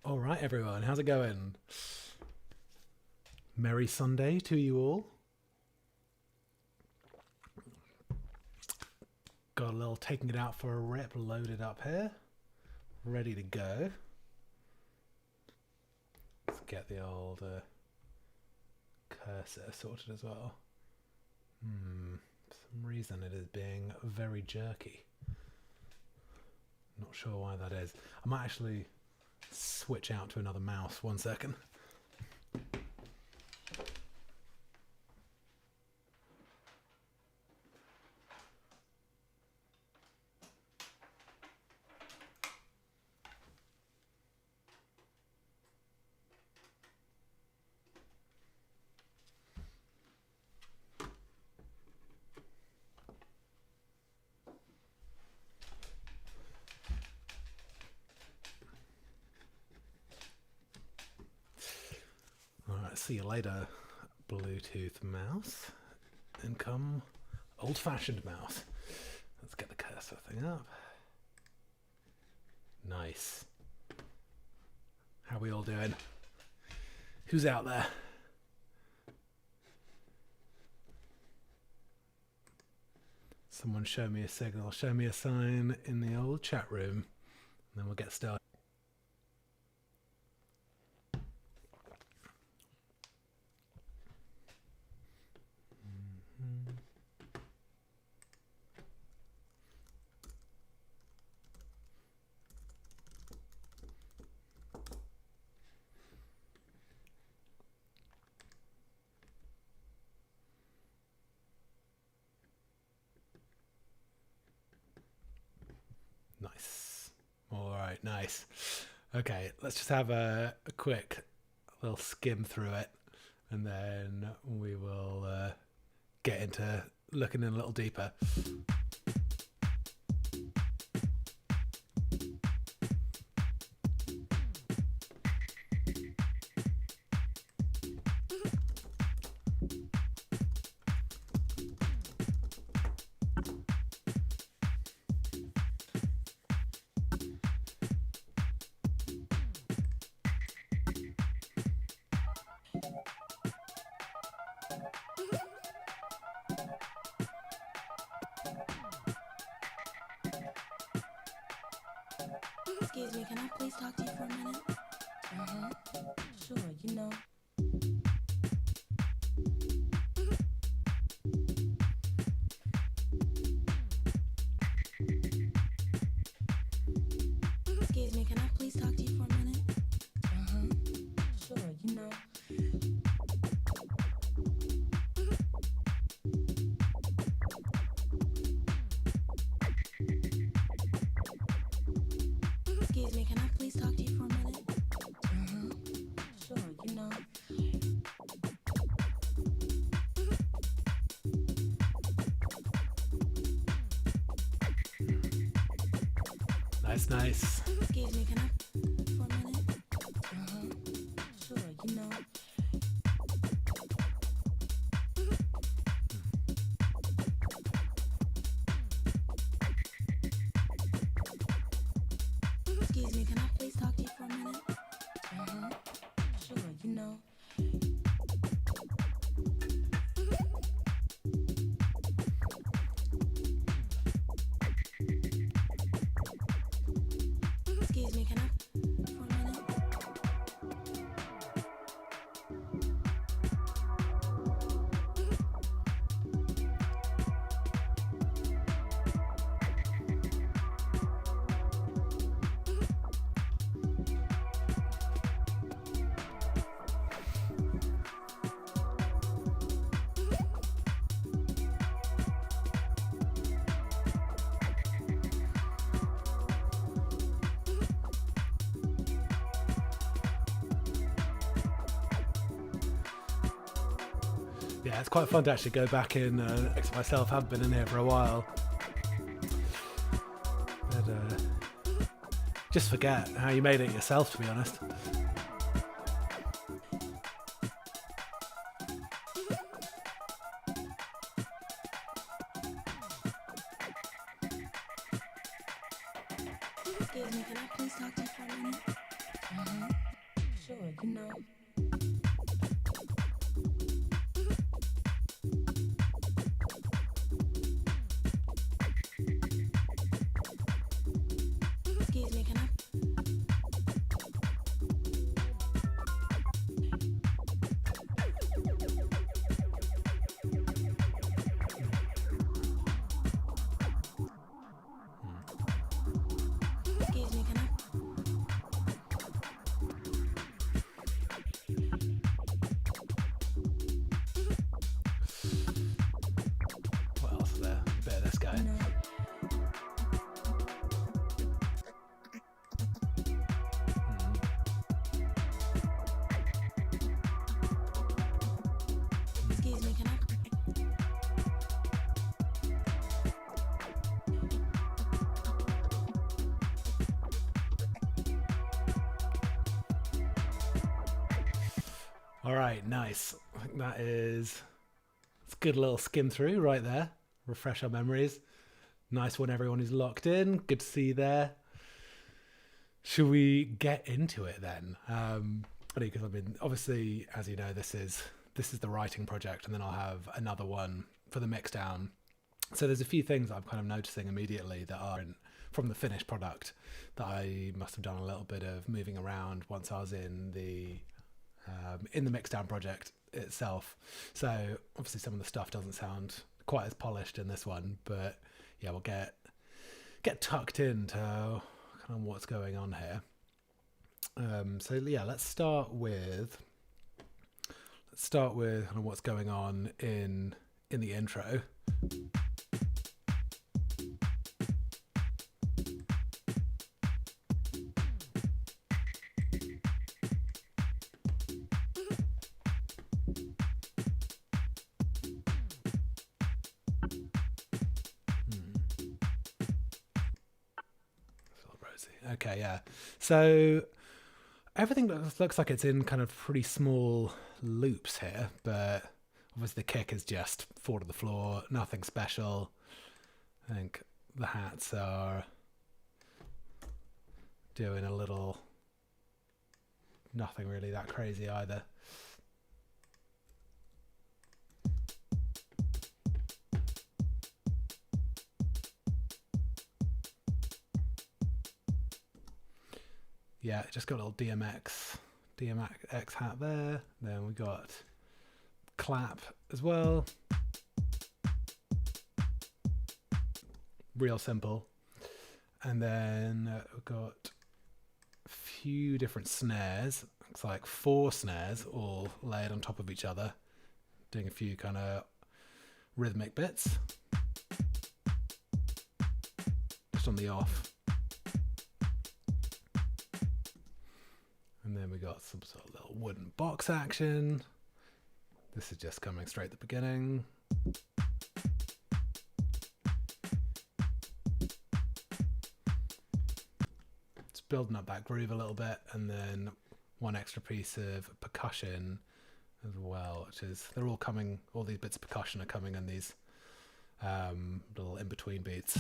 All right, everyone, how's it going? Merry Sunday to you all. Got a little taking it out for a rip loaded up here, ready to go. Let's get the old cursor sorted as well. For some reason it is being very jerky. Not sure why that is. I might actually switch out to another mouse. 1 second. Alright, see you later, Bluetooth mouse. And come old-fashioned mouse. Let's get the cursor thing up. Nice. How are we all doing? Who's out there? Someone show me a signal, show me a sign in the old chat room, and then we'll get started. Nice. All right, nice. Okay, let's just have a quick little skim through it, and then we will get into looking in a little deeper. Excuse me, can I please talk to you for a minute? Sure, you know. Excuse me, can I please talk to you for a minute? Sure, you know. Excuse me, can I please talk to you for a minute? Sure, you know. Nice, nice. Excuse me, can I for a minute? Sure, you know. Excuse me, can I please talk to you for a minute? Sure, you know. Excuse me, can I for a minute? Yeah, it's quite fun to actually go back in next to myself. I haven't been in here for a while. But just forget how you made it yourself, to be honest. Excuse me, can I please talk to you for a minute? Sure, you know. Excuse me, can I? Excuse me, can I? What else is there? A bit of this guy. No. Excuse me, can I? All right, nice. I think that is it's a good little skim through right there. Refresh our memories. Nice one, everyone who's locked in. Good to see you there. Should we get into it then? Because I mean, obviously, as you know, this is the writing project, and then I'll have another one for the mixdown. So there's a few things I'm kind of noticing immediately that are from the finished product that I must have done a little bit of moving around once I was in the mixdown project itself. So obviously some of the stuff doesn't sound quite as polished in this one, but yeah, we'll get tucked into kind of what's going on here. So yeah, let's start with kind of what's going on in the intro. Okay, yeah. So everything looks like it's in kind of pretty small loops here, but obviously the kick is just 4 to the floor, nothing special. I think the hats are doing a little, nothing really that crazy either. Yeah, just got a little DMX hat there. Then we got clap as well. Real simple. And then we've got a few different snares. Looks like 4 snares all layered on top of each other. Doing a few kind of rhythmic bits. Just on the off. And then we got some sort of little wooden box action. This is just coming straight at the beginning. It's building up that groove a little bit, and then one extra piece of percussion as well, which is all these bits of percussion are coming in these little in-between beats.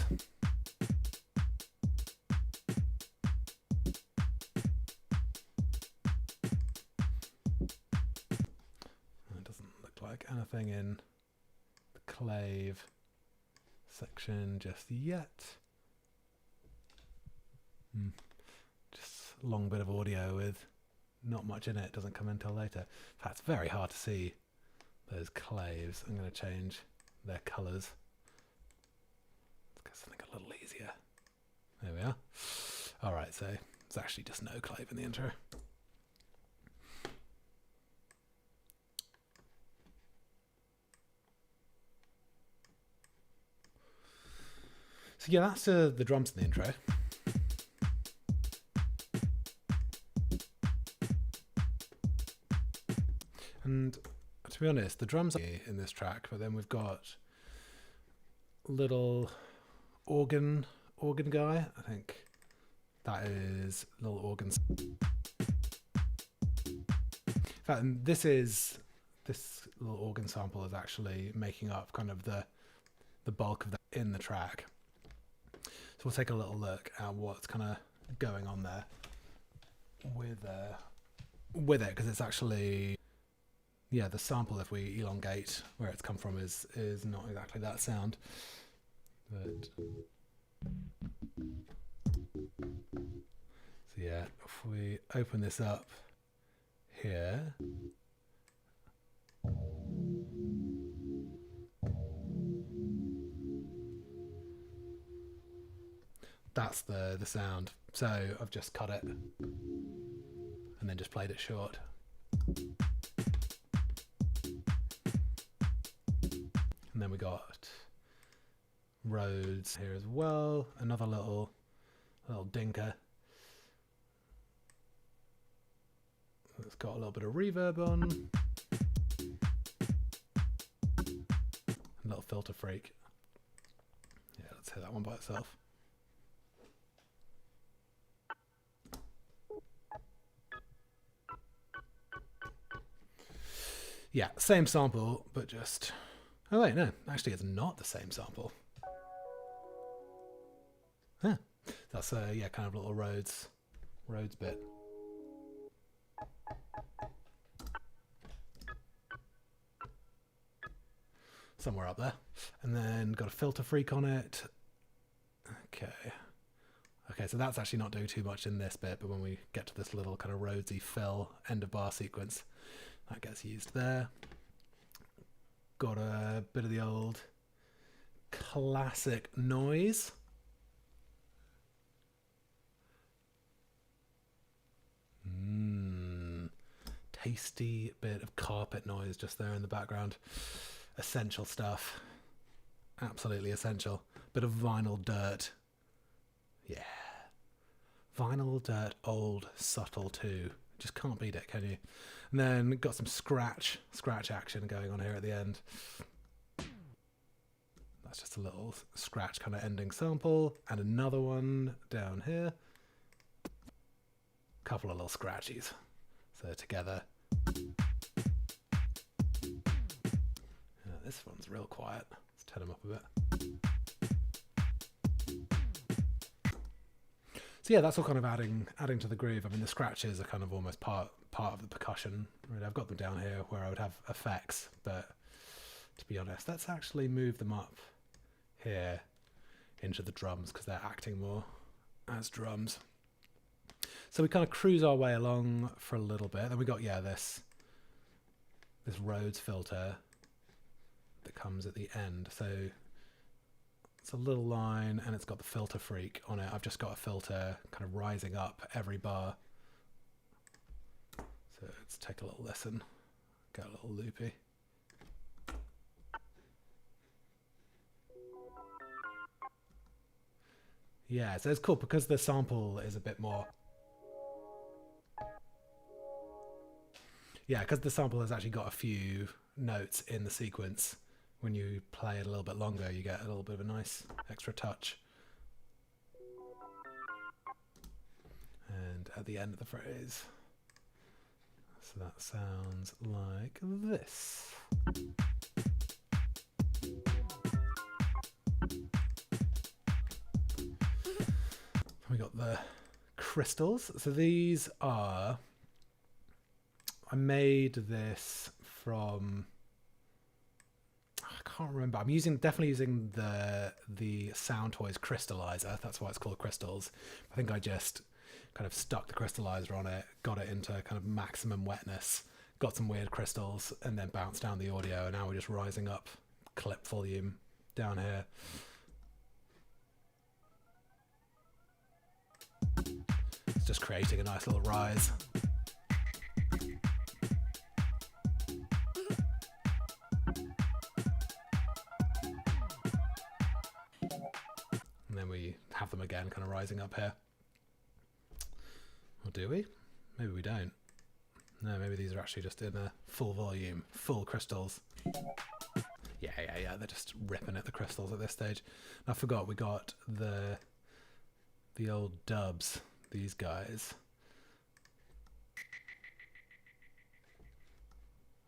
Anything in the clave section just yet. Just a long bit of audio with not much in it. Doesn't come until later. In fact, it's very hard to see those claves. I'm going to change their colours. Let's get something a little easier. There we are. Alright, so there's actually just no clave in the intro. So yeah, that's the drums in the intro. And to be honest, the drums are in this track, but then we've got little organ guy. I think that is little organ. In fact, this little organ sample is actually making up kind of the bulk of that in the track. So we'll take a little look at what's kind of going on there. with it, because it's actually, yeah, the sample, if we elongate where it's come from, is not exactly that sound. But so yeah, if we open this up here, that's the sound. So I've just cut it and then just played it short. And then we got Rhodes here as well, another little dinker. It's got a little bit of reverb on. A little filter freak. Yeah, let's hear that one by itself. Yeah, same sample, but just... Oh wait, no, actually it's not the same sample. Huh. That's yeah, kind of little Rhodes bit. Somewhere up there. And then got a filter freak on it. Okay, so that's actually not doing too much in this bit, but when we get to this little kind of Rhodesy fill end of bar sequence, that gets used there. Got a bit of the old classic noise. Tasty bit of carpet noise just there in the background. Essential stuff. Absolutely essential. Bit of vinyl dirt. Yeah. Vinyl dirt, old, subtle too. Just can't beat it, can you? And then got some scratch action going on here at the end. That's just a little scratch kind of ending sample. And another one down here. Couple of little scratchies. So together. This one's real quiet. Let's turn them up a bit. So yeah, that's all kind of adding to the groove. I mean, the scratches are kind of almost part of the percussion. Really, I've got them down here where I would have effects, but to be honest, let's actually move them up here into the drums because they're acting more as drums. So we kind of cruise our way along for a little bit. Then we got, yeah, this Rhodes filter that comes at the end. So it's a little line and it's got the filter freak on it. I've just got a filter kind of rising up every bar. So let's take a little listen. Get a little loopy. Yeah, so it's cool because the sample is a bit more... Yeah, because the sample has actually got a few notes in the sequence. When you play it a little bit longer, you get a little bit of a nice extra touch. And at the end of the phrase. So that sounds like this. We got the crystals. So these are... I made this from... I can't remember. I'm definitely using the Soundtoys crystallizer. That's why it's called crystals. I think I just kind of stuck the crystallizer on it, got it into kind of maximum wetness, got some weird crystals, and then bounced down the audio. And now we're just rising up clip volume down here. It's just creating a nice little rise. And then we have them again kind of rising up here. Or do we? Maybe we don't. No, maybe these are actually just in a full volume, full crystals. Yeah, they're just ripping at the crystals at this stage. And I forgot we got the old dubs, these guys.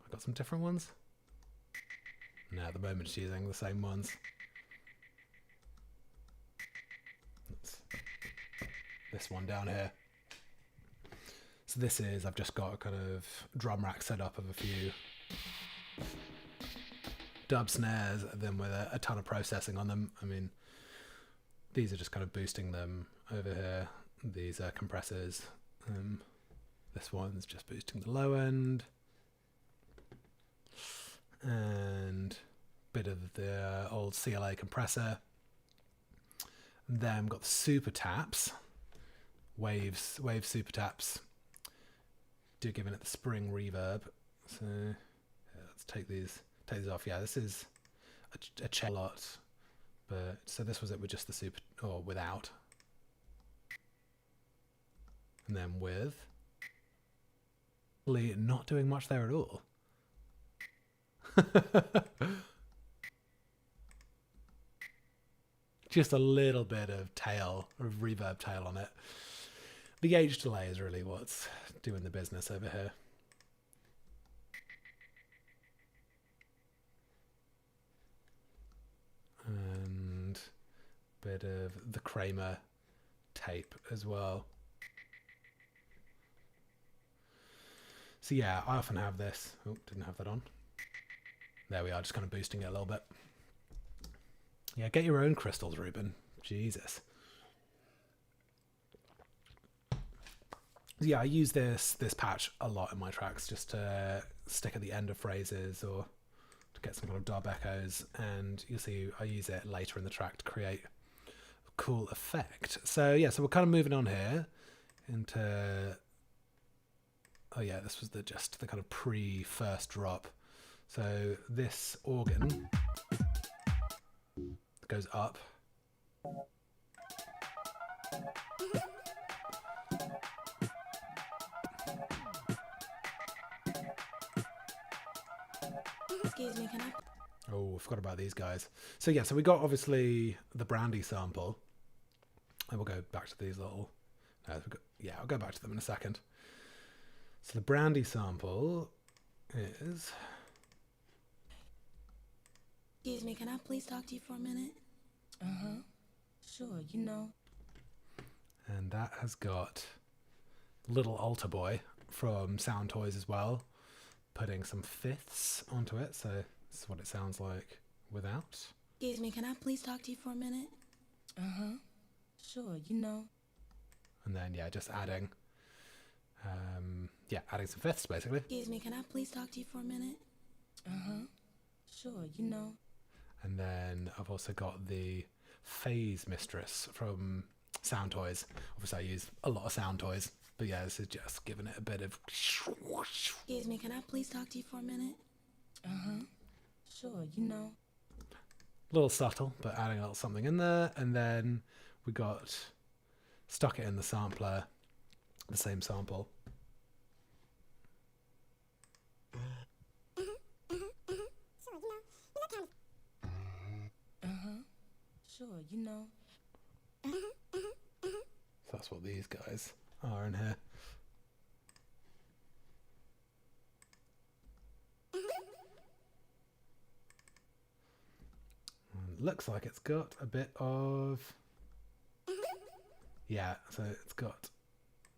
I got some different ones? No, at the moment she's using the same ones. This one down here. So this is, I've just got a kind of drum rack set up of a few dub snares, then with a ton of processing on them. I mean, these are just kind of boosting them over here. These are compressors. This one's just boosting the low end. And a bit of the old CLA compressor. Then we've got the super taps. Wave super taps. Giving it the spring reverb. So yeah, let's take these off. Yeah, this is a check lot. But so this was it with just the super, or without. And then with. Really not doing much there at all. Just a little bit of tail, or reverb tail on it. The H delay is really what's doing the business over here. And a bit of the Kramer tape as well. So yeah, I often have this. Oh, didn't have that on. There we are, just kind of boosting it a little bit. Yeah, get your own crystals, Ruben. Jesus. Yeah, I use this patch a lot in my tracks, just to stick at the end of phrases or to get some kind of dub echoes, and you'll see I use it later in the track to create a cool effect. So yeah, so we're kind of moving on here into, oh yeah, this was just the kind of pre-first drop. So this organ goes up. Excuse me, can I? Oh, I forgot about these guys. So yeah, so we got obviously the brandy sample, and we'll go back to these little. Yeah, I'll go back to them in a second. So the brandy sample is. Excuse me, can I please talk to you for a minute? Sure, you know. And that has got Little Altar Boy from Sound Toys as well, putting some fifths onto it. So this is what it sounds like without. Excuse me, can I please talk to you for a minute? Sure, you know. And then yeah, just adding, adding some fifths basically. Excuse me, can I please talk to you for a minute? Sure, you know. And then I've also got the Phase Mistress from Sound Toys. Obviously I use a lot of Sound Toys, but yeah, this is just giving it a bit of. Excuse me, can I please talk to you for a minute? Sure, you know. A little subtle, but adding a little something in there. And then we stuck it in the sampler, the same sample. Sure, you know. So that's what these guys are in here. And looks like it's got a bit of. Yeah, so it's got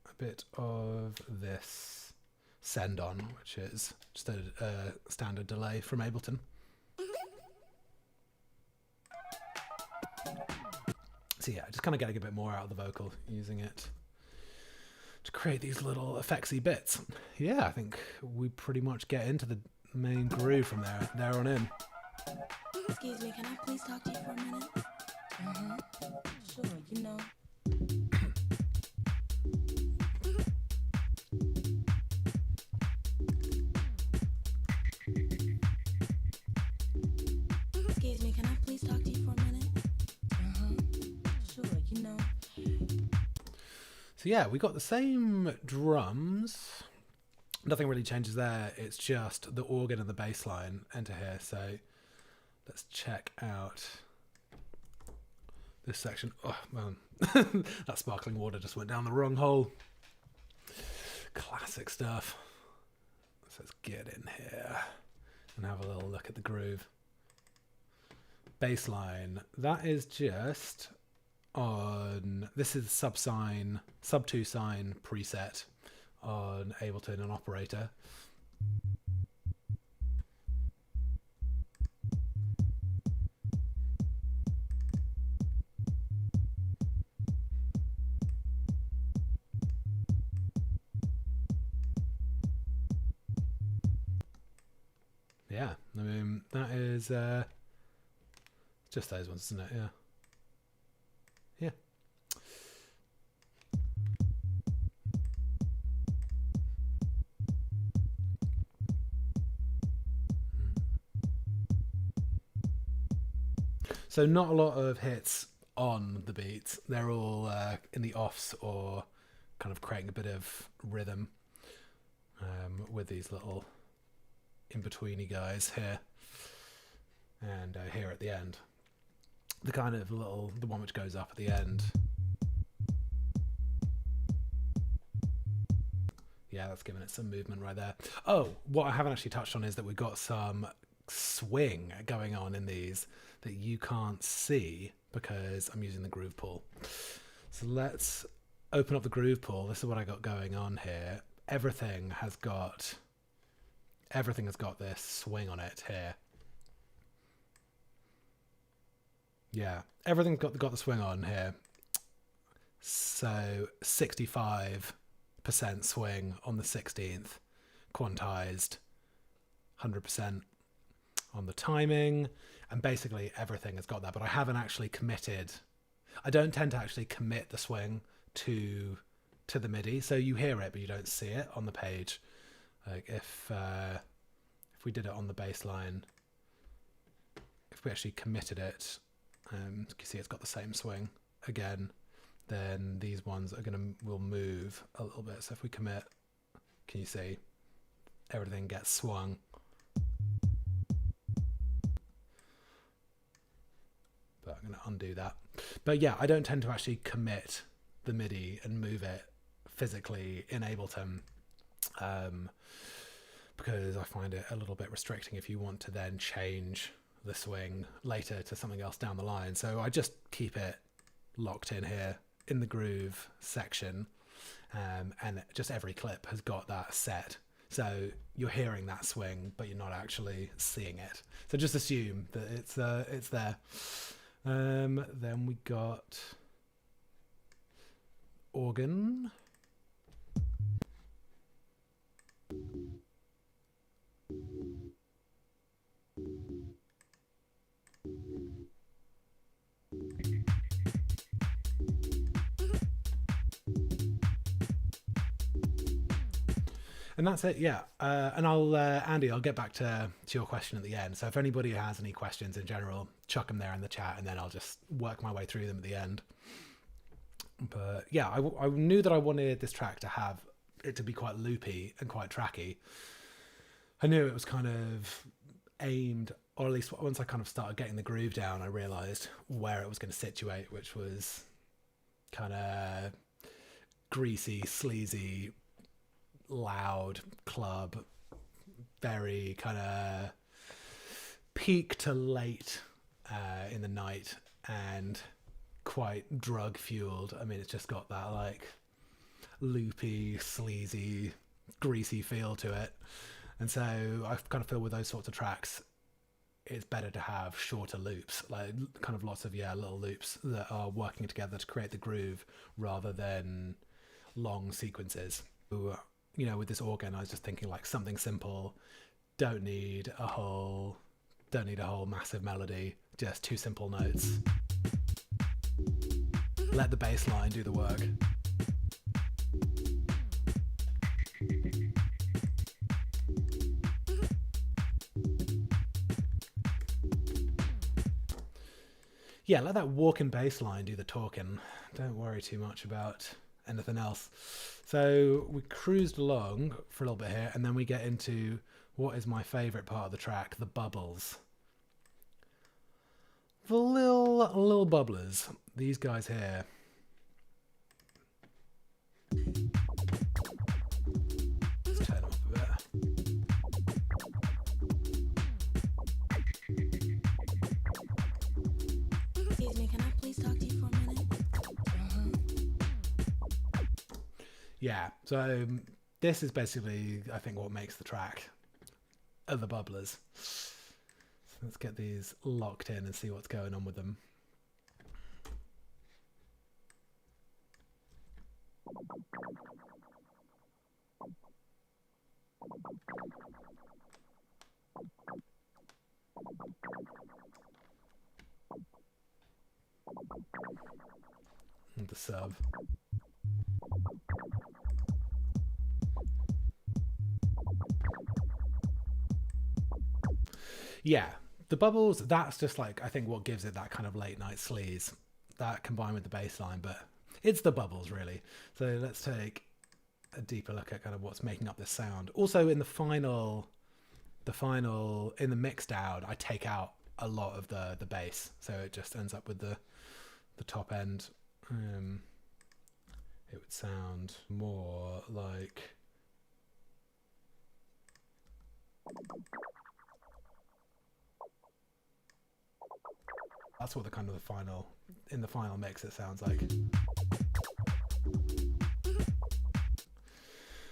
a bit of this send on, which is just a standard delay from Ableton. So yeah, just kind of getting a bit more out of the vocal, using it to create these little effectsy bits. Yeah, I think we pretty much get into the main groove from there on in. Excuse me, can I please talk to you for a minute? Sure, you know. Excuse me, can I please talk to you for a minute? Sure, you know. So yeah, we got the same drums. Nothing really changes there. It's just the organ and the bass line enter here. So let's check out this section. Oh man, that sparkling water just went down the wrong hole. Classic stuff. So let's get in here and have a little look at the groove. Bass line. That is just on. This is sub 2 sign preset on Ableton and Operator. Yeah, I mean, that is just those ones, isn't it? Yeah. Yeah. So not a lot of hits on the beats. They're all in the offs or kind of creating a bit of rhythm with these little in-betweeny guys here and here at the end. The kind of little, the one which goes up at the end. Yeah, that's giving it some movement right there. Oh, what I haven't actually touched on is that we've got some swing going on in these that you can't see because I'm using the groove pool. So let's open up the groove pool. This is what I got going on here. Everything has got this swing on it here. Yeah, everything's got the swing on here. So 65% swing on the 16th, quantized, 100% on the timing, and basically everything has got that. But I haven't actually committed. I don't tend to actually commit the swing to the MIDI, so you hear it but you don't see it on the page. Like if we did it on the bass line, if we actually committed it, you can see it's got the same swing again, then these ones are will move a little bit. So if we commit, can you see everything gets swung? But I'm going to undo that. But yeah, I don't tend to actually commit the MIDI and move it physically in Ableton because I find it a little bit restricting if you want to then change the swing later to something else down the line. So I just keep it locked in here in the groove section, and just every clip has got that set. So you're hearing that swing, but you're not actually seeing it. So just assume that it's there. Then we got organ. And that's it, yeah. And I'll, Andy, I'll get back to your question at the end. So if anybody has any questions in general, chuck them there in the chat, and then I'll just work my way through them at the end. But yeah, I knew that I wanted this track to have it to be quite loopy and quite tracky. I knew it was kind of aimed, or at least once I kind of started getting the groove down, I realized where it was going to situate, which was kind of greasy, sleazy, loud club, very kind of peak to late in the night, and quite drug fueled. I mean, it's just got that like loopy, sleazy, greasy feel to it. And so I kind of feel with those sorts of tracks, it's better to have shorter loops, like kind of lots of little loops that are working together to create the groove rather than long sequences. You know, with this organ, I was just thinking like something simple. Don't need a whole massive melody, just two simple notes. Let the bass line do the work. Yeah, let that walking bass line do the talking. Don't worry too much about anything else. So we cruised along for a little bit here, and then we get into what is my favourite part of the track, the bubbles. The little bubblers, these guys here. Let's turn them up a bit. Excuse me, can I please talk to you for a minute? Yeah, so this is basically, I think, what makes the track of the bubblers. So let's get these locked in and see what's going on with them. And the sub. Yeah, the bubbles, that's just like, I think what gives it that kind of late night sleaze, that combined with the bass line, but it's the bubbles really. So let's take a deeper look at kind of what's making up this sound. Also in the final, in the mix down, I take out a lot of the bass, so it just ends up with the top end. It would sound more like, that's what the kind of the final, in the final mix it sounds like.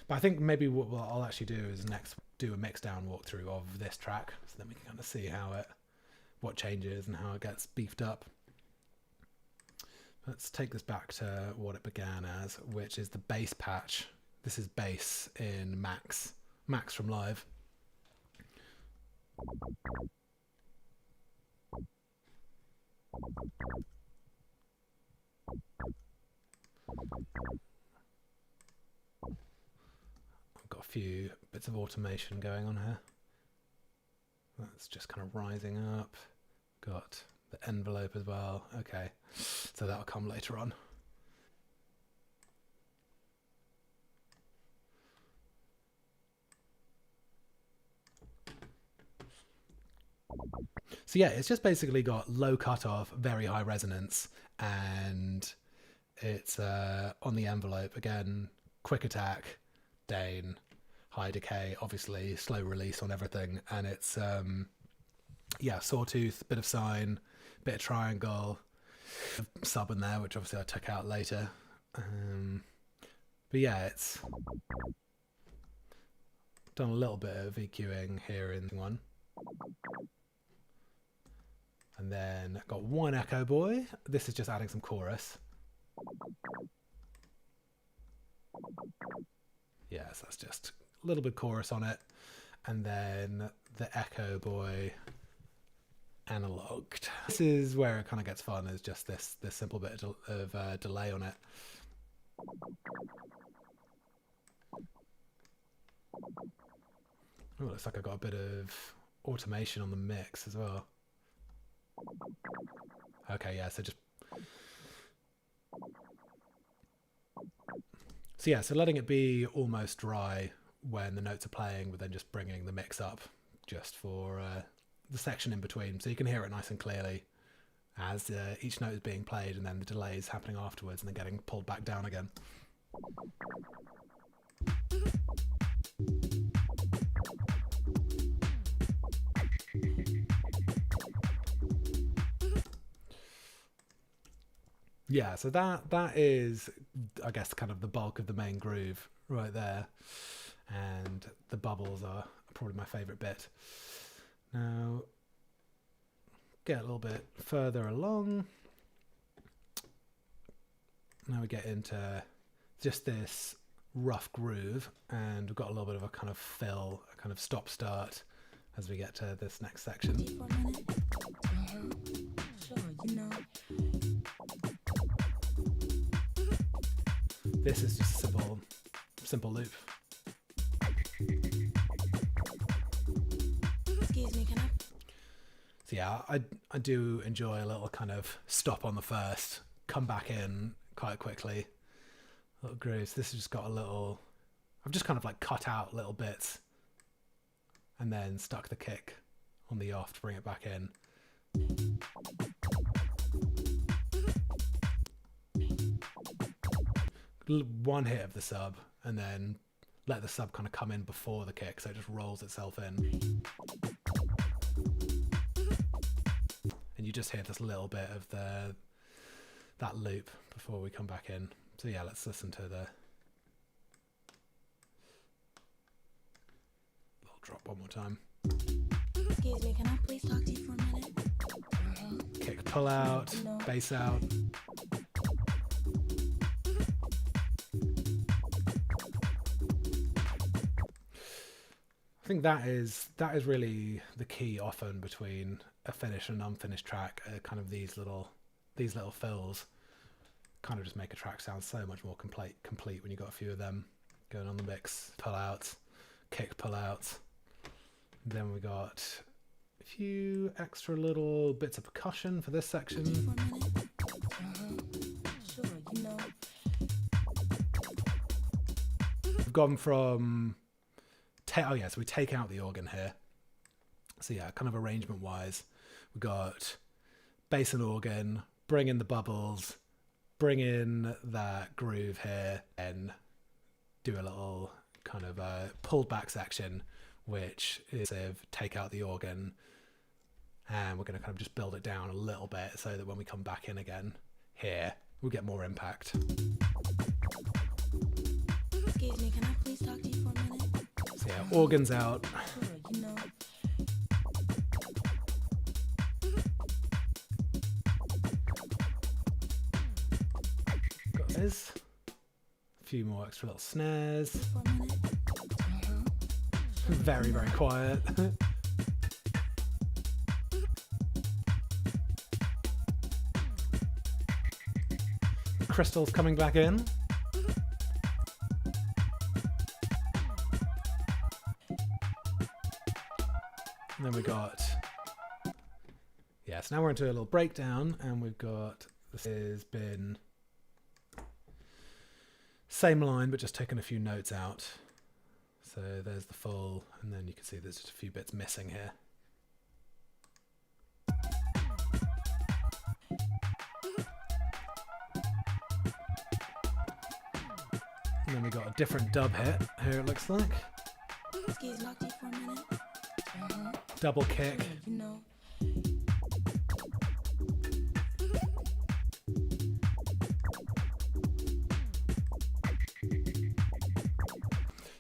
But I think maybe what I'll actually do is next do a mix down walkthrough of this track, so then we can kind of see how what changes and how it gets beefed up. Let's take this back to what it began as, which is the bass patch. This is bass in Max from Live. I've got a few bits of automation going on here. That's just kind of rising up. Got the envelope as well. Okay, so that'll come later on. So yeah, it's just basically got low cutoff, very high resonance, and it's on the envelope again, quick attack, Dane, high decay, obviously slow release on everything, and it's yeah, sawtooth, bit of sine, bit of triangle, sub in there, which obviously I took out later. But yeah, it's done a little bit of EQing here in one. And then got one Echo Boy. This is just adding some chorus. Yes, that's just a little bit of chorus on it. And then the Echo Boy analogued. This is where it kind of gets fun, is just this simple bit of delay on it. Oh, looks like I got a bit of automation on the mix as well. Okay, yeah, so so letting it be almost dry when the notes are playing, but then just bringing the mix up just for the section in between, so you can hear it nice and clearly as each note is being played, and then the delay is happening afterwards and then getting pulled back down again. Yeah, so that is, I guess, kind of the bulk of the main groove right there, and the bubbles are probably my favorite bit. Now, get a little bit further along. Now we get into just this rough groove, and we've got a little bit of a kind of fill, a kind of stop-start as we get to this next section. For a minute? Sure, you know. This is just a simple loop. Excuse me, can I? So yeah, I do enjoy a little kind of stop on the first, come back in quite quickly. Little grooves. This has just got a little, I've just kind of like cut out little bits and then stuck the kick on the off to bring it back in. One hit of the sub and then let the sub kind of come in before the kick, so it just rolls itself in. And you just hear this little bit of that loop before we come back in. So yeah, let's listen to drop one more time. Excuse me, can I please talk to you for a minute? Kick, pull out, bass out. I think that is really the key often between a finished and unfinished track. Kind of these little fills kind of just make a track sound so much more complete when you got a few of them going on the mix. Pull out, kick, pull out. Then we got a few extra little bits of percussion for this section. For a minute? Sure, you know. We've gone from so we take out the organ here. So yeah, kind of arrangement wise, we got bass and organ, bring in the bubbles, bring in that groove here, and do a little kind of pulled back section, which is take out the organ, and we're going to kind of just build it down a little bit so that when we come back in again here, we'll get more impact. Excuse me, can I please talk to you for a minute? So yeah, organs out. Sure, you know. Got this. A few more extra little snares. For a minute? Very, very quiet. Crystals coming back in. And then we got, so now we're into a little breakdown, and we've got, this has been same line, but just taken a few notes out. So there's the full, and then you can see there's just a few bits missing here. And then we got a different dub hit here, it looks like. Excuse me, talk to you for a minute? Double kick. You know.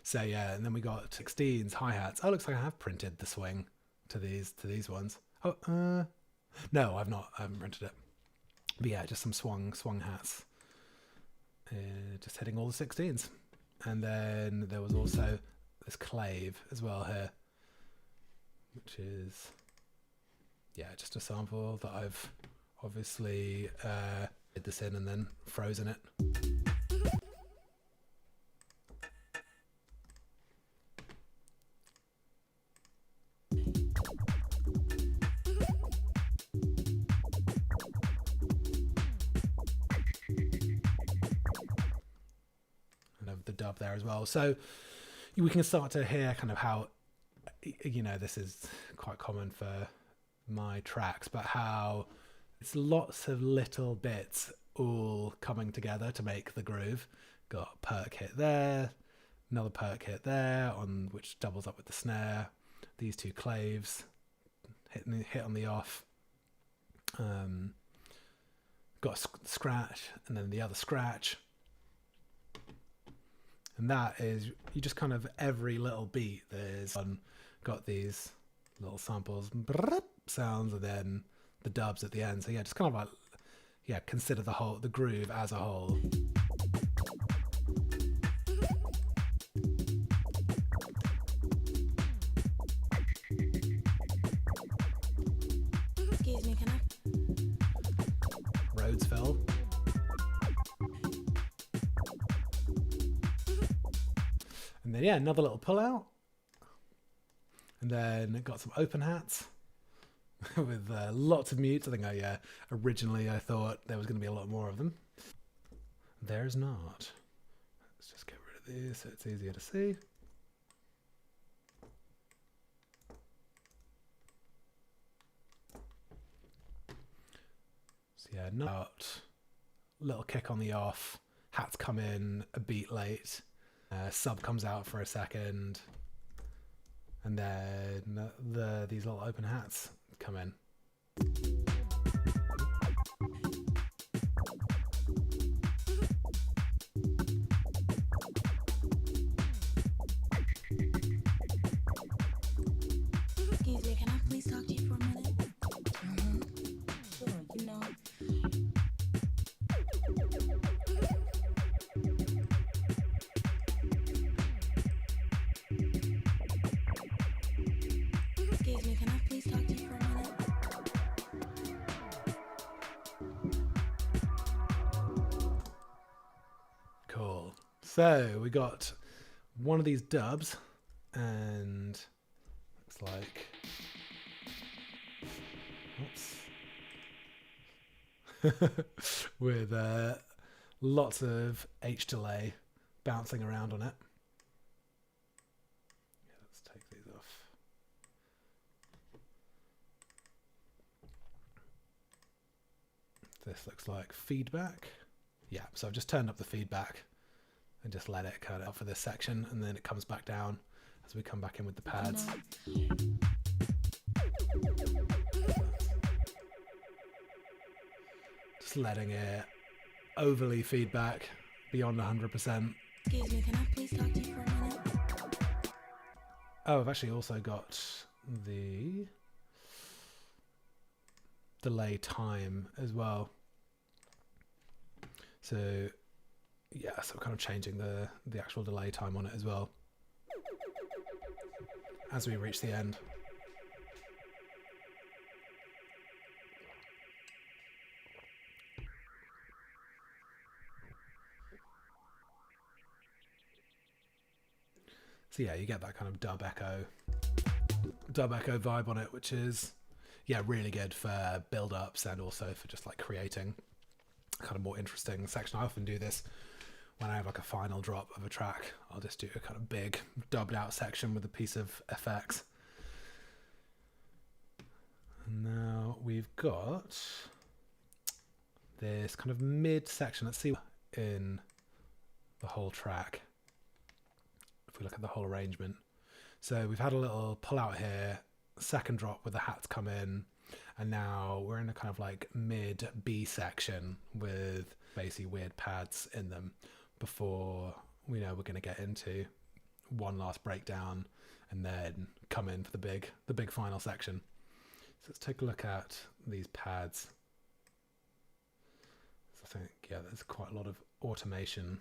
So yeah, and then we got 16s, hi-hats. Oh, looks like I have printed the swing to these ones. Oh, no, I've not. I haven't printed it. But yeah, just some swung hats. Just hitting all the 16s. And then there was also this clave as well here, which is, just a sample that I've obviously did this in and then frozen it. The dub there as well, so we can start to hear kind of how, this is quite common for my tracks, but how it's lots of little bits all coming together to make the groove. Got a perk hit there, another perk hit there, on which doubles up with the snare, these two claves hit on the off, got a scratch, and then the other scratch. And that is, you just kind of, every little beat, there's got these little samples, sounds, and then the dubs at the end. So yeah, just kind of like, consider the groove as a whole. Excuse me, can I? Rhodesville. And then another little pull out, and then got some open hats with lots of mutes. I think originally I thought there was going to be a lot more of them. There's not. Let's just get rid of these so it's easier to see. So not little kick on the off, hats come in a beat late. Sub comes out for a second, and then these little open hats come in. So we got one of these dubs, and looks like, oops, with lots of H delay bouncing around on it. Yeah, let's take these off. This looks like feedback. Yeah, so I've just turned up the feedback and just let it cut out for this section, and then it comes back down as we come back in with the pads. Just letting it overly feedback beyond 100%. Excuse me, can I please talk to you for a minute? Oh, I've actually also got the delay time as well. So yeah, so kind of changing the actual delay time on it as well as we reach the end. So yeah, you get that kind of dub echo vibe on it, which is, yeah, really good for build-ups and also for just like creating a kind of more interesting section. I often do this when I have like a final drop of a track. I'll just do a kind of big dubbed out section with a piece of effects. And now we've got this kind of mid section. Let's see in the whole track. If we look at the whole arrangement. So we've had a little pull out here, second drop with the hats come in, and now we're in a kind of like mid B section with basically weird pads in them before we know we're going to get into one last breakdown and then come in for the big final section. So let's take a look at these pads. So I think, yeah, there's quite a lot of automation,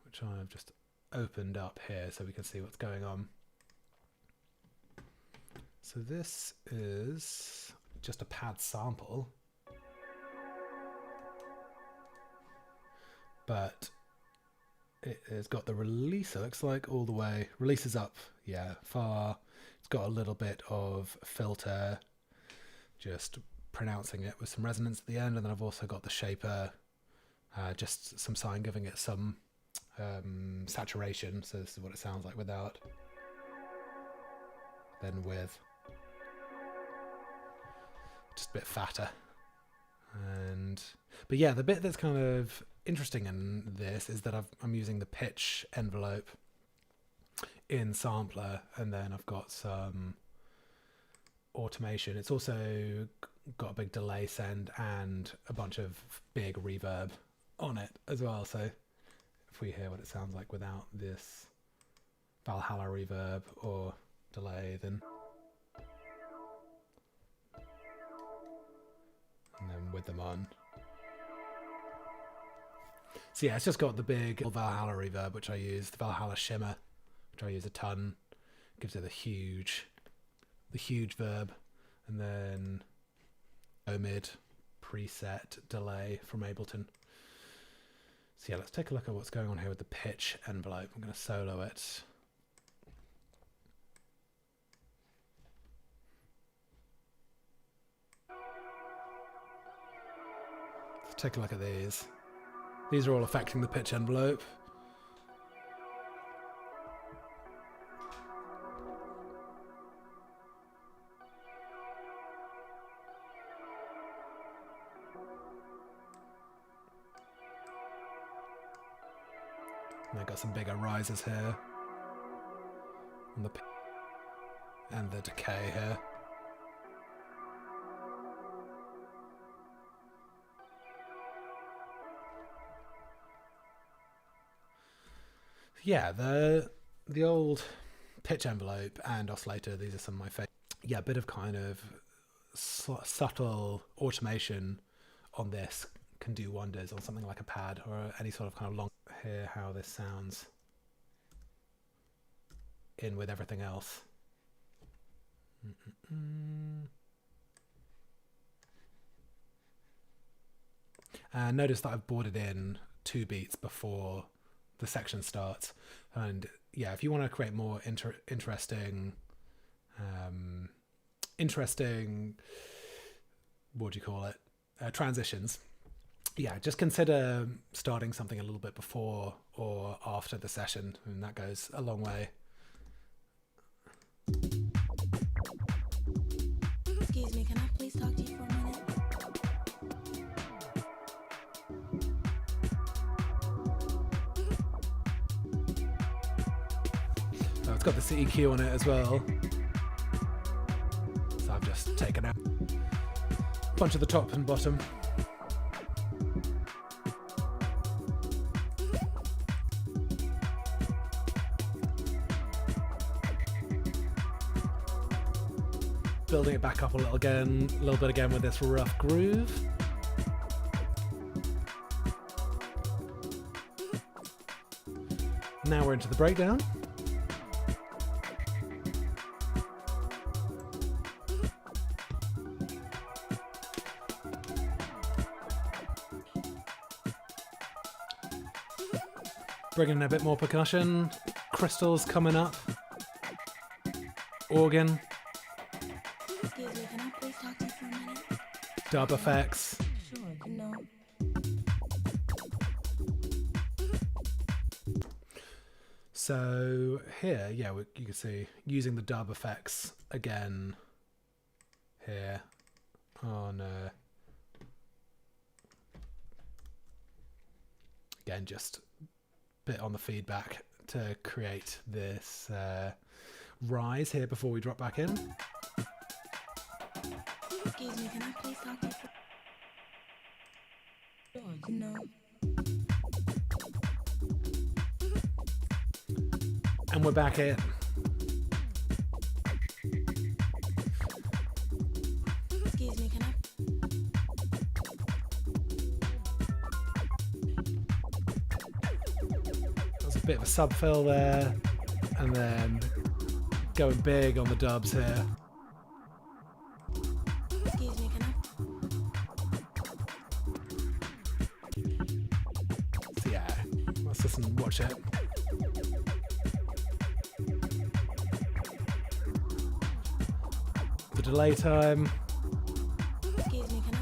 which I've just opened up here so we can see what's going on. So this is just a pad sample, but it has got the release, it looks like, all the way. Release is up, yeah, far. It's got a little bit of filter, just pronouncing it with some resonance at the end, and then I've also got the shaper, just some sign giving it some saturation. So this is what it sounds like without, then with, just a bit fatter. But yeah, the bit that's kind of interesting in this is that I'm using the pitch envelope in sampler, and then I've got some automation. It's also got a big delay send and a bunch of big reverb on it as well. So if we hear what it sounds like without this Valhalla reverb or delay, then and then with them on. So yeah, it's just got the big Valhalla reverb, which I use, the Valhalla shimmer, which I use a ton. Gives it the huge verb, and then mid preset delay from Ableton. So yeah, let's take a look at what's going on here with the pitch envelope. I'm going to solo it. Let's take a look at these. These are all affecting the pitch envelope. And I've got some bigger rises here on the and the decay here. Yeah, the old pitch envelope and oscillator, these are some of my favorite. Yeah, a bit of kind of subtle automation on this can do wonders on something like a pad or any sort of kind of long. Hear how this sounds in with everything else. And notice that I've boarded in 2 beats before the section starts. And yeah, if you want to create more interesting, what do you call it? Transitions. Yeah, just consider starting something a little bit before or after the session, and that goes a long way. Excuse me, can I please talk to you for a minute? So it's got the CEQ on it as well. So I've just taken out a bunch of the top and bottom. Building it back up a little bit again with this rough groove. Now we're into the breakdown. Bringing in a bit more percussion, crystals coming up, organ. Excuse me, can I please talk to you for a minute? Dub effects. Sure, you know. So here, yeah, you can see using the dub effects again here on again, just bit on the feedback to create this rise here before we drop back in. Excuse me, can I please talk to you for... Sure, you know. And we're back in. Excuse me, can I... There's a bit of a subfill there, and then going big on the dubs here. Excuse me, can I... So yeah, let's listen and watch it. The delay time. Excuse me, can I...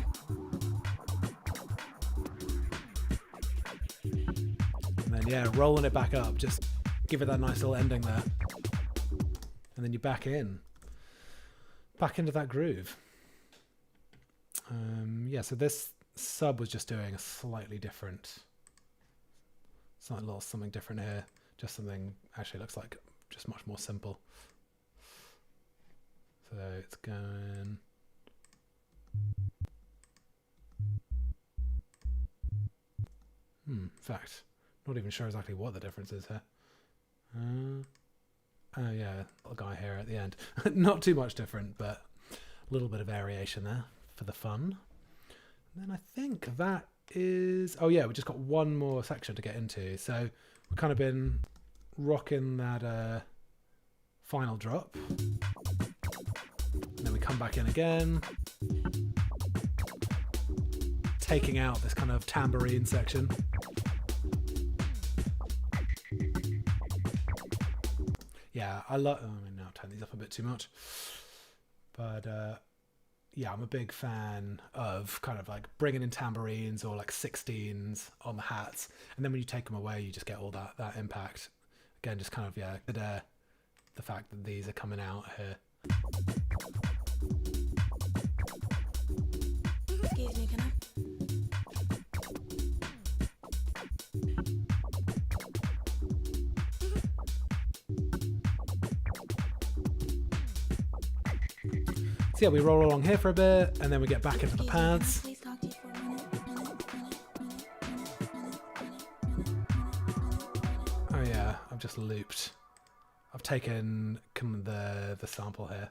And then yeah, rolling it back up, just give it that nice little ending there. And then you're back into that groove. Yeah, so this sub was just doing a slightly different, something different here. Just something actually looks like just much more simple. So it's going. In fact, not even sure exactly what the difference is here. Oh yeah, little guy here at the end. Not too much different, but a little bit of variation there for the fun. And then I think that is... Oh yeah, we just got one more section to get into. So we've kind of been rocking that final drop. And then we come back in again. Taking out this kind of tambourine section. Yeah, I love... I mean, now I'll turn these up a bit too much. But yeah, I'm a big fan of kind of like bringing in tambourines or like 16s on the hats. And then when you take them away, you just get all that impact. Again, just kind of, yeah, the fact that these are coming out here. Excuse me, can I... So yeah, we roll along here for a bit, and then we get back into the pads. Please talk to you for a minute. Oh yeah, I've just looped. I've taken the sample here,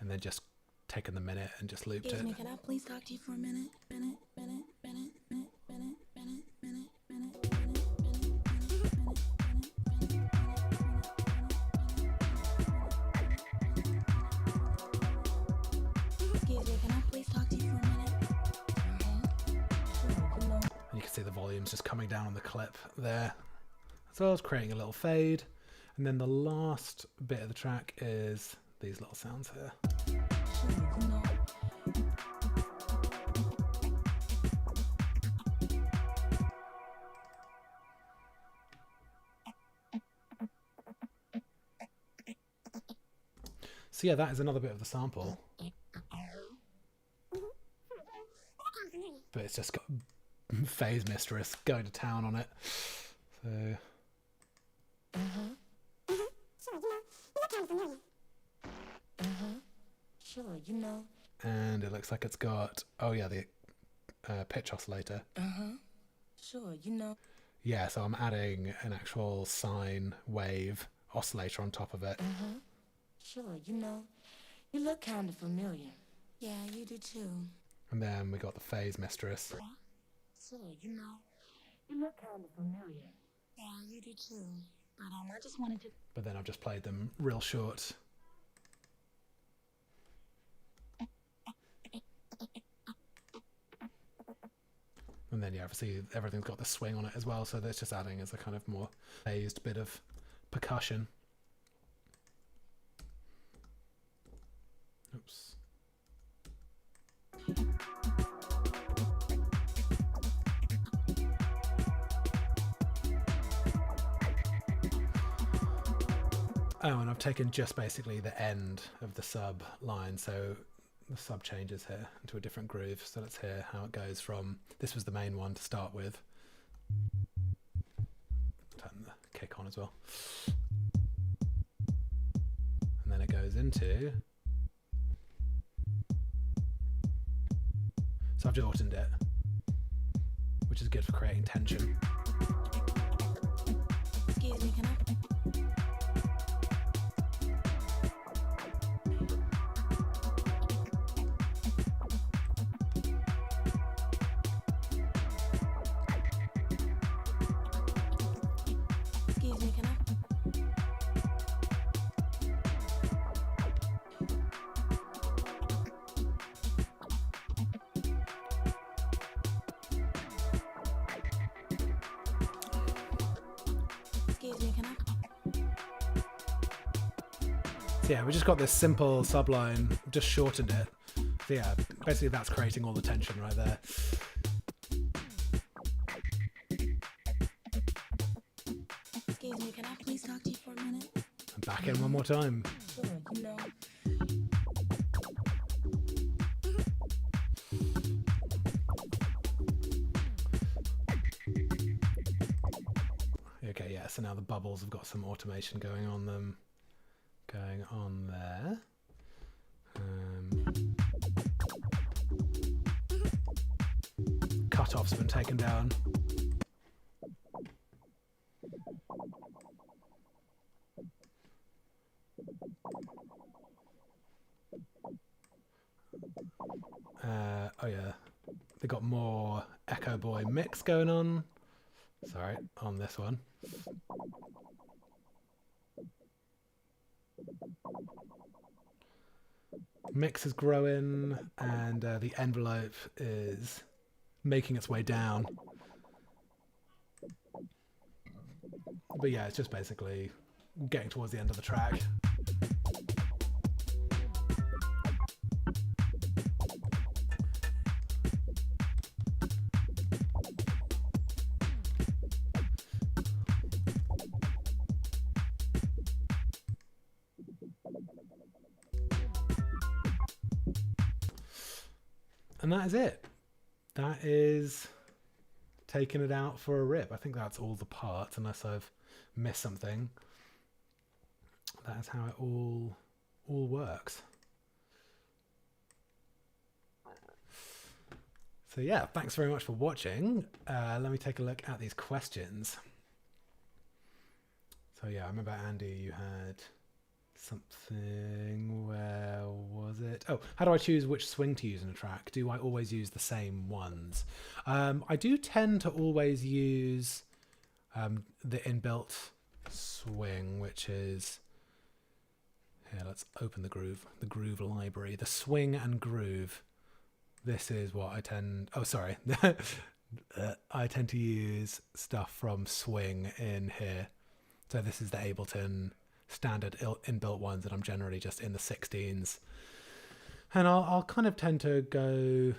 and then just taken the minute and just looped Excuse it. me, can I please talk to you for a minute? Excuse me, can I please talk to you for a minute? Sure, you know. And you can see the volumes just coming down on the clip there as well as creating a little fade. And then the last bit of the track is these little sounds here. Sure, you know. So yeah, that is another bit of the sample. But it's just got Phase Mistress going to town on it. So Sure, you know. and it looks like it's got, oh yeah, the pitch oscillator. Sure, you know. Yeah, so I'm adding an actual sine wave oscillator on top of it. Sure, you know. You look kind of familiar. Yeah, you do too. And then we got the Phase Mistress. Sure, you know. You look kind of familiar. Yeah, you do too. But I just wanted to. But then I've just played them real short. And then, yeah, obviously everything's got the swing on it as well, so that's just adding as a kind of more phased bit of percussion. Oops. Oh, and I've taken just basically the end of the sub line, so the sub changes here into a different groove. So let's hear how it goes from, this was the main one to start with. Turn the kick on as well. And then it goes into, so I've shortened it, which is good for creating tension. Excuse me, can I? Excuse me, can I? Excuse me, can I? So yeah, we just got this simple subline, just shortened it. So yeah, basically that's creating all the tension right there. Excuse me, can I please talk to you for a minute? And back in one more time. Sure, you know. Okay, yeah, so now the bubbles have got some automation going on them. Going on there. Cut-offs have been taken down. Oh yeah, they got more Echo Boy mix going on. Sorry, on this one. Mix is growing and the envelope is making its way down. But yeah, it's just basically getting towards the end of the track. And that is it. That is taking it out for a rip. I think that's all the parts, unless I've missed something. That is how it all works. So yeah, thanks very much for watching. Let me take a look at these questions. So yeah, I remember Andy, you had something, where was it? Oh, how do I choose which swing to use in a track? Do I always use the same ones? I do tend to always use the inbuilt swing, which is, here, let's open the groove library, the swing and groove. This is what I tend, oh sorry, I tend to use stuff from Swing in here. So this is the Ableton standard inbuilt ones, and I'm generally just in the 16s. And I'll kind of tend to go,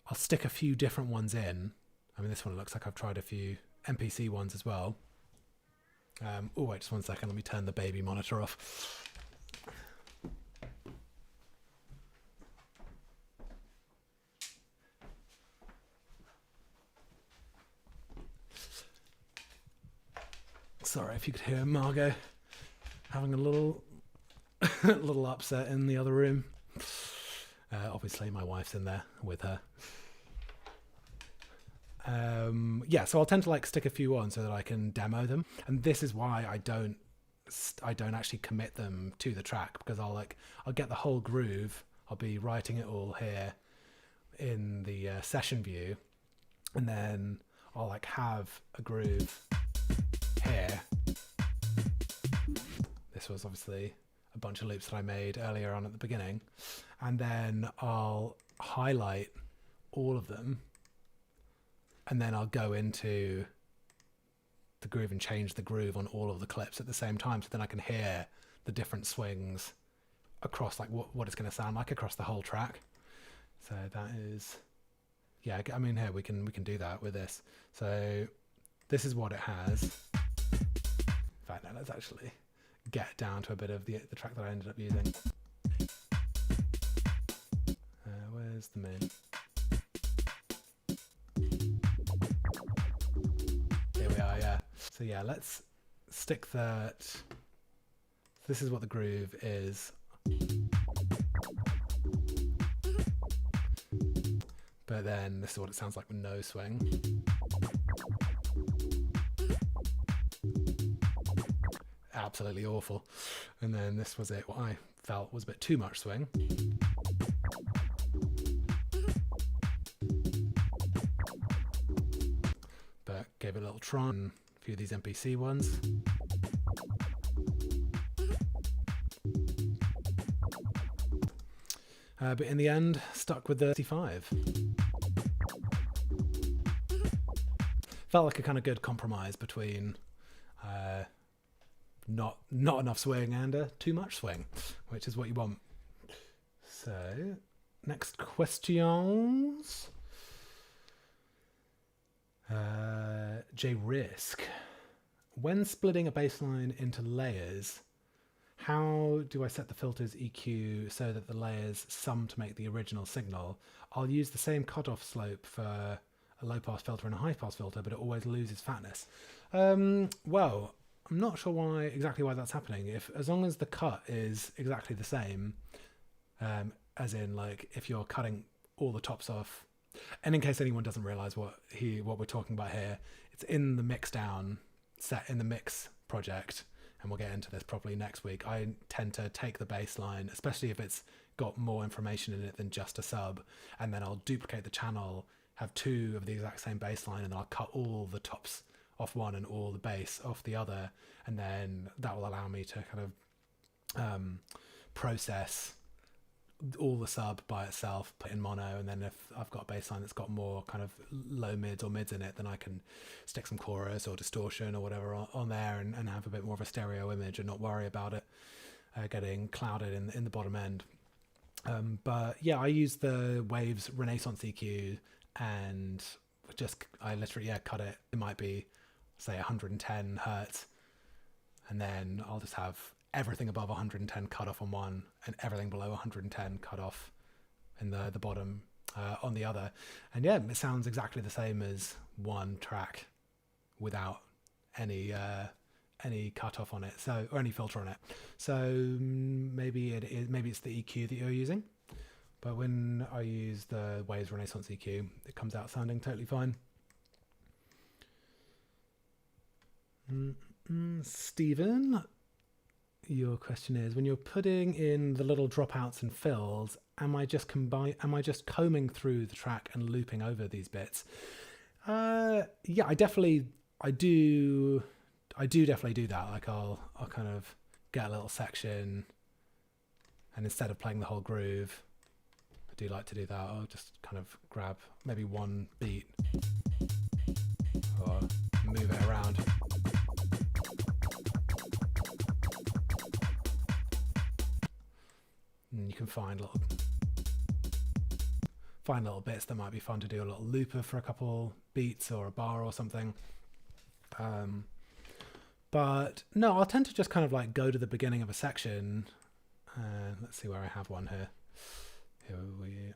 I'll stick a few different ones in. I mean, this one looks like I've tried a few MPC ones as well. Oh, wait, just one second. Let me turn the baby monitor off. Sorry if you could hear Margot having a little little upset in the other room. Obviously, my wife's in there with her. Yeah, so I'll tend to like stick a few on so that I can demo them, and this is why I don't actually commit them to the track, because I'll get the whole groove. I'll be writing it all here in the session view, and then I'll like have a groove here. This was obviously a bunch of loops that I made earlier on at the beginning, and then I'll highlight all of them, and then I'll go into the groove and change the groove on all of the clips at the same time, so then I can hear the different swings across like what it's going to sound like across the whole track. So that is, yeah, I mean, here we can do that with this. So this is what it has. In fact, now let's actually get down to a bit of the track that I ended up using. Where's the main? Here we are, yeah. So yeah, let's stick that. This is what the groove is. But then this is what it sounds like with no swing. Absolutely awful. And then this was it, what I felt was a bit too much swing. But gave it a little try on a few of these MPC ones. But in the end, stuck with the 65. Felt like a kind of good compromise between not enough swing and too much swing, which is what you want. So, next questions. J Risk. When splitting a bass line into layers, how do I set the filter's EQ so that the layers sum to make the original signal? I'll use the same cutoff slope for a low pass filter and a high pass filter, but it always loses fatness. Well, I'm not sure exactly why that's happening. As long as the cut is exactly the same, as in like if you're cutting all the tops off, and in case anyone doesn't realize what we're talking about here, it's in the mix down set in the mix project, and we'll get into this properly next week. I tend to take the bass line, especially if it's got more information in it than just a sub, and then I'll duplicate the channel, have two of the exact same bass line, and I'll cut all the tops off one and all the bass off the other, and then that will allow me to kind of process all the sub by itself, put in mono, and then if I've got a bass line that's got more kind of low mids or mids in it, then I can stick some chorus or distortion or whatever on there and have a bit more of a stereo image and not worry about it getting clouded in the bottom end. But yeah, I use the Waves Renaissance EQ, and I literally cut it. It might be say 110 hertz, and then I'll just have everything above 110 cut off on one and everything below 110 cut off in the bottom on the other, and yeah, it sounds exactly the same as one track without any cut off on it, so, or any filter on it. So maybe it's the EQ that you're using, but when I use the Waves Renaissance EQ, it comes out sounding totally fine. Stephen, your question is, when you're putting in the little dropouts and fills, am I just combing through the track and looping over these bits? Yeah, I do definitely do that. Like I'll kind of get a little section, and instead of playing the whole groove, do like to do that. I'll just kind of grab maybe one beat or move it around. And you can find little bits that might be fun to do, a little looper for a couple beats or a bar or something. But no, I'll tend to just kind of like go to the beginning of a section. Let's see where I have one here. Here we,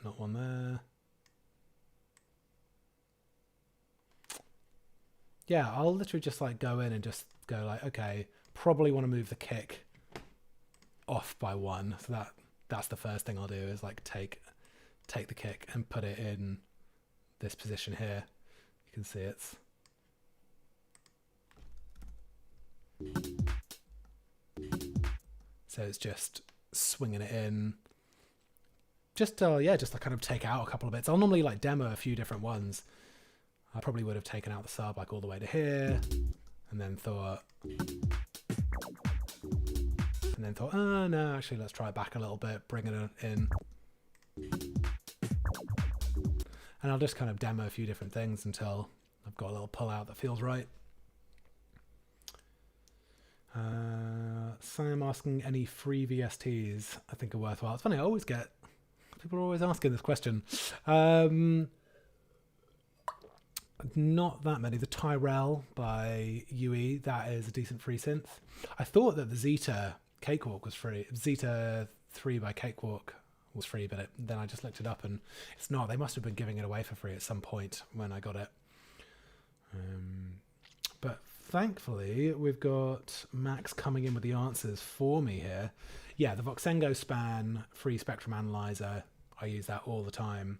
not one there. Yeah, I'll literally just like go in and just go like, okay, probably want to move the kick off by one. So that's the first thing I'll do is like take the kick and put it in this position here. You can see so it's just swinging it in. Just to kind of take out a couple of bits. I'll normally like demo a few different ones. I probably would have taken out the sub like all the way to here, and then thought, oh no, actually let's try it back a little bit, bring it in. And I'll just kind of demo a few different things until I've got a little pull out that feels right. Sam asking any free VSTs I think are worthwhile. It's funny, people are always asking this question. Not that many. The Tyrell by UE, that is a decent free synth. I thought that the Zeta Cakewalk was free. Zeta 3 by Cakewalk was free, but then I just looked it up and it's not. They must have been giving it away for free at some point when I got it. But thankfully, we've got Max coming in with the answers for me here. Yeah, the Voxengo Span free spectrum analyzer, I use that all the time.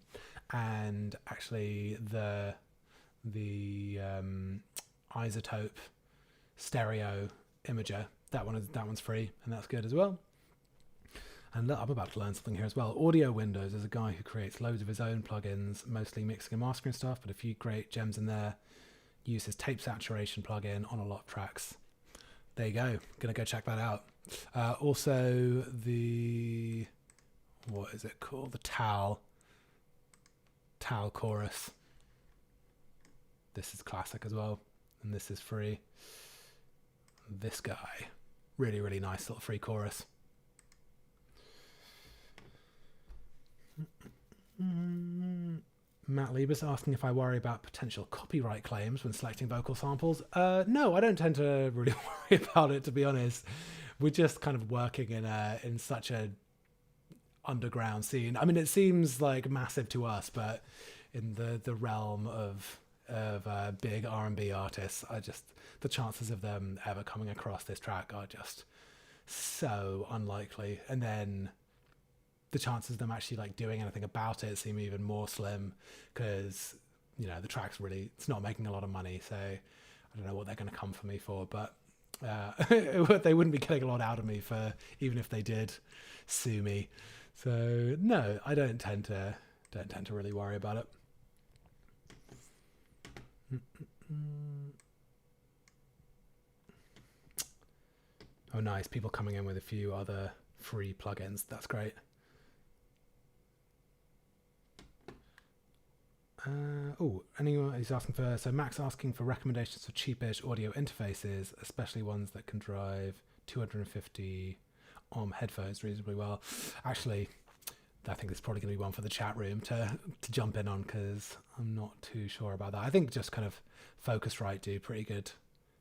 And actually the Isotope stereo imager, that one's free, and that's good as well. And look, I'm about to learn something here as well. Audio Windows is a guy who creates loads of his own plugins, mostly mixing and mastering stuff, but a few great gems in there. Uses tape saturation plugin on a lot of tracks. There you go. Gonna go check that out. Also what is it called? The Tal chorus. This is classic as well, and this is free. This guy, really, really nice little free chorus. Matt Liebers asking if I worry about potential copyright claims when selecting vocal samples. No, I don't tend to really worry about it, to be honest. We're just kind of working in such a underground scene. I mean, it seems like massive to us, but in the realm of big R&B artists, the chances of them ever coming across this track are just so unlikely. And then the chances of them actually like doing anything about it seem even more slim, because the track's really, it's not making a lot of money, so I don't know what they're going to come for me for, but they wouldn't be getting a lot out of me for even if they did sue me. So no, I don't tend to really worry about it. Oh nice, people coming in with a few other free plugins, that's great. Anyone is asking so Max asking for recommendations for cheapish audio interfaces, especially ones that can drive 250 ohm headphones reasonably well. Actually, I think there's probably going to be one for the chat room to jump in on, because I'm not too sure about that. I think just kind of Focusrite do pretty good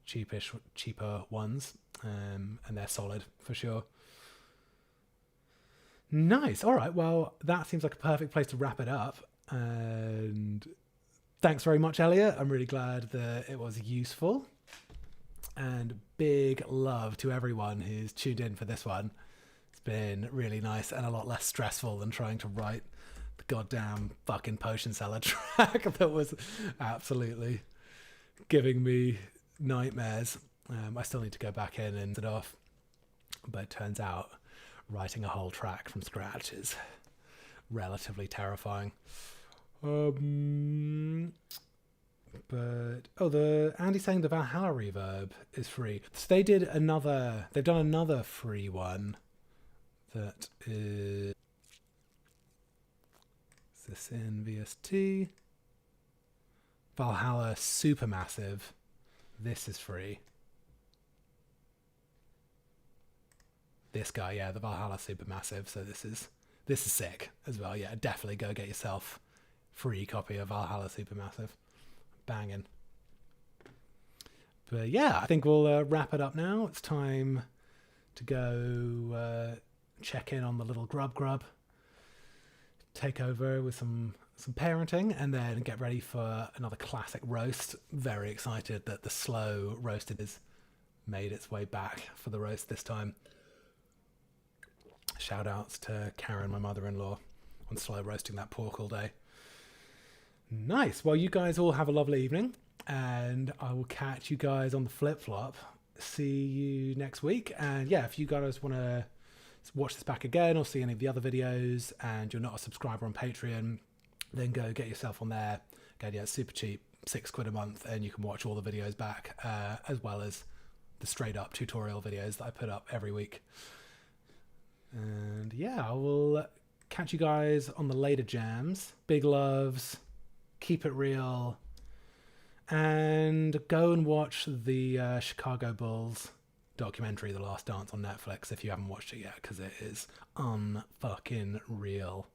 cheaper ones, and they're solid for sure. Nice. All right, well, that seems like a perfect place to wrap it up. And thanks very much, Elliot. I'm really glad that it was useful, and big love to everyone who's tuned in for this one. It's been really nice and a lot less stressful than trying to write the goddamn fucking Potion Seller track that was absolutely giving me nightmares. I still need to go back in and it off, but it turns out writing a whole track from scratch is relatively terrifying. But the Andy saying the Valhalla reverb is free. So they've done another free one that is Is this in VST? Valhalla Supermassive. This is free. This guy, yeah, the Valhalla Supermassive. So this is sick as well. Yeah, definitely go get yourself free copy of Valhalla Supermassive. Banging. But yeah, I think we'll wrap it up now. It's time to go check in on the little grub, take over with some parenting, and then get ready for another classic roast. Very excited that the slow roasted has made its way back for the roast this time. Shout outs to Karen, my mother-in-law, on slow roasting that pork all day. Nice. Well, you guys all have a lovely evening, and I will catch you guys on the flip-flop. See you next week. And yeah, if you guys want to watch this back again or see any of the other videos and you're not a subscriber on Patreon, then go get yourself on there. Again, yeah, it's super cheap, £6 a month, and you can watch all the videos back, as well as the straight up tutorial videos that I put up every week. And yeah, I will catch you guys on the later jams. Big loves, keep it real, and go and watch the Chicago Bulls documentary, The Last Dance, on Netflix if you haven't watched it yet, because it is unfucking real.